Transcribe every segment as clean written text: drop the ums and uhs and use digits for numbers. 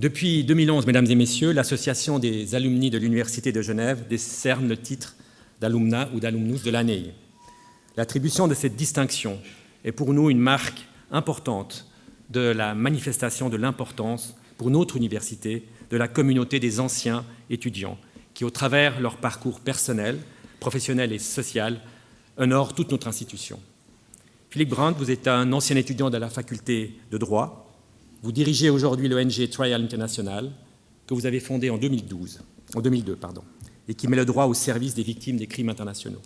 Depuis 2011, mesdames et messieurs, l'Association des alumni de l'Université de Genève décerne le titre d'Alumna ou d'Alumnus de l'année. L'attribution de cette distinction est pour nous une marque importante de la manifestation de l'importance pour notre université de la communauté des anciens étudiants qui, au travers de leur parcours personnel, professionnel et social, honorent toute notre institution. Philippe Brandt, vous êtes un ancien étudiant de la faculté de droit. Vous dirigez aujourd'hui l'ONG Trial International, que vous avez fondée en 2002, et qui met le droit au service des victimes des crimes internationaux.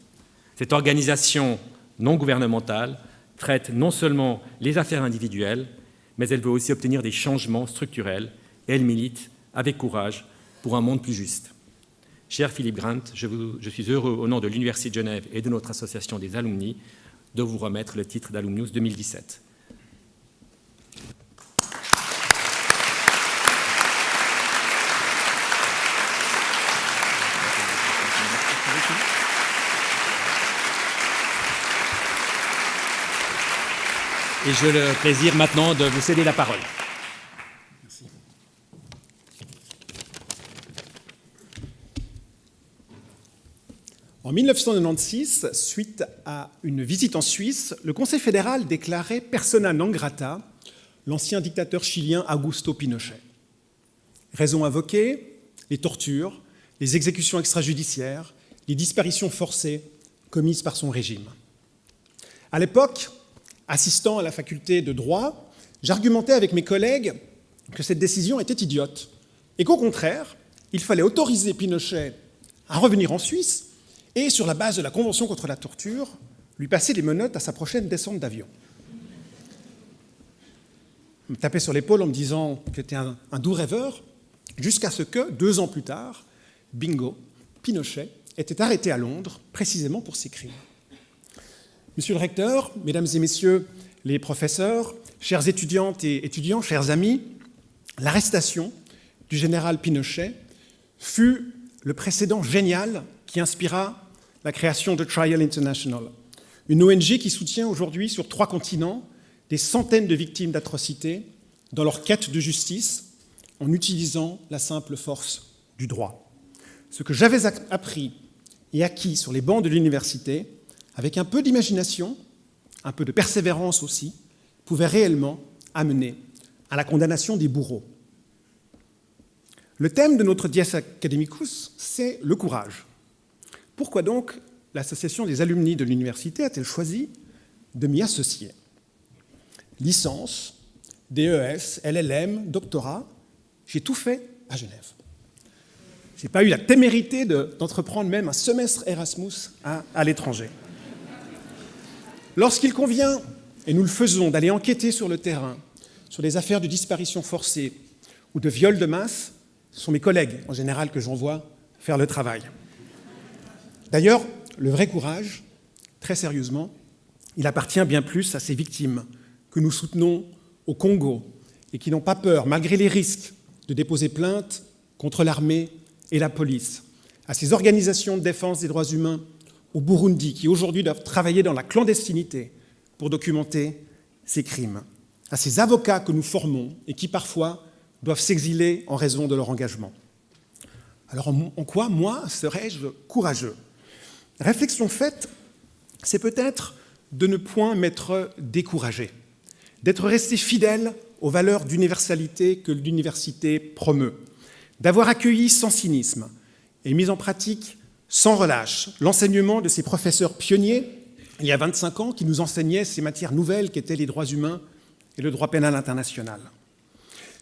Cette organisation non gouvernementale traite non seulement les affaires individuelles, mais elle veut aussi obtenir des changements structurels, et elle milite avec courage pour un monde plus juste. Cher Philippe Brandt, je suis heureux, au nom de l'Université de Genève et de notre association des alumni, de vous remettre le titre d'Alumnus 2017. Et j'ai le plaisir maintenant de vous céder la parole. Merci. En 1996, suite à une visite en Suisse, le Conseil fédéral déclarait persona non grata l'ancien dictateur chilien Augusto Pinochet. Raison invoquée, les tortures, les exécutions extrajudiciaires, les disparitions forcées commises par son régime. À l'époque, assistant à la faculté de droit, j'argumentais avec mes collègues que cette décision était idiote et qu'au contraire, il fallait autoriser Pinochet à revenir en Suisse et, sur la base de la Convention contre la torture, lui passer les menottes à sa prochaine descente d'avion. Il me tapait sur l'épaule en me disant que j'étais un doux rêveur, jusqu'à ce que, 2 ans plus tard, bingo, Pinochet était arrêté à Londres, précisément pour ces crimes. Monsieur le recteur, mesdames et messieurs les professeurs, chères étudiantes et étudiants, chers amis, l'arrestation du général Pinochet fut le précédent génial qui inspira la création de Trial International, une ONG qui soutient aujourd'hui sur 3 continents des centaines de victimes d'atrocités dans leur quête de justice en utilisant la simple force du droit. Ce que j'avais appris et acquis sur les bancs de l'université, avec un peu d'imagination, un peu de persévérance aussi, pouvait réellement amener à la condamnation des bourreaux. Le thème de notre Dies Academicus, c'est le courage. Pourquoi donc l'association des alumni de l'université a-t-elle choisi de m'y associer? Licence, DES, LLM, doctorat, j'ai tout fait à Genève. Je n'ai pas eu la témérité d'entreprendre même un semestre Erasmus à l'étranger. Lorsqu'il convient, et nous le faisons, d'aller enquêter sur le terrain, sur les affaires de disparition forcée ou de viol de masse, ce sont mes collègues, en général, que j'envoie faire le travail. D'ailleurs, le vrai courage, très sérieusement, il appartient bien plus à ces victimes que nous soutenons au Congo et qui n'ont pas peur, malgré les risques, de déposer plainte contre l'armée et la police, à ces organisations de défense des droits humains au Burundi, qui aujourd'hui doivent travailler dans la clandestinité pour documenter ces crimes, à ces avocats que nous formons et qui parfois doivent s'exiler en raison de leur engagement. Alors en quoi, moi, serais-je courageux? Réflexion faite, c'est peut-être de ne point m'être découragé, d'être resté fidèle aux valeurs d'universalité que l'université promeut, d'avoir accueilli sans cynisme et mis en pratique sans relâche l'enseignement de ces professeurs pionniers, il y a 25 ans, qui nous enseignaient ces matières nouvelles qu'étaient les droits humains et le droit pénal international.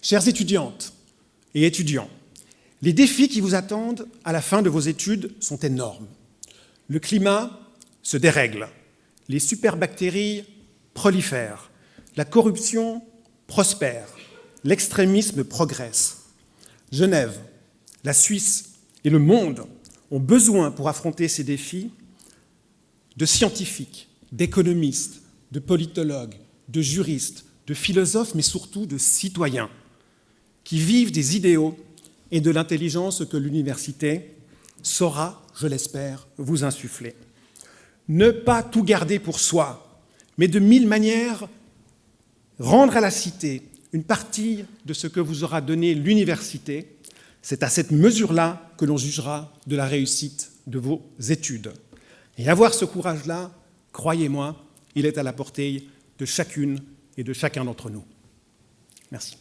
Chères étudiantes et étudiants, les défis qui vous attendent à la fin de vos études sont énormes. Le climat se dérègle, les superbactéries prolifèrent, la corruption prospère, l'extrémisme progresse. Genève, la Suisse et le monde ont besoin, pour affronter ces défis, de scientifiques, d'économistes, de politologues, de juristes, de philosophes, mais surtout de citoyens, qui vivent des idéaux et de l'intelligence que l'université saura, je l'espère, vous insuffler. Ne pas tout garder pour soi, mais de 1000 manières rendre à la cité une partie de ce que vous aura donné l'université. C'est à cette mesure-là que l'on jugera de la réussite de vos études. Et avoir ce courage-là, croyez-moi, il est à la portée de chacune et de chacun d'entre nous. Merci.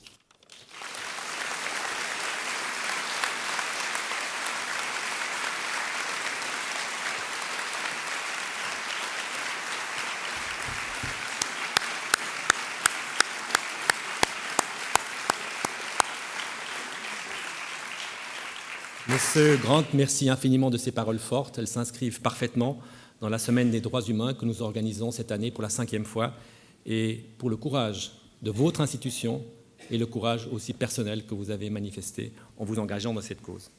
Monsieur Grant, merci infiniment de ces paroles fortes. Elles s'inscrivent parfaitement dans la Semaine des droits humains que nous organisons cette année pour la 5e fois, et pour le courage de votre institution et le courage aussi personnel que vous avez manifesté en vous engageant dans cette cause.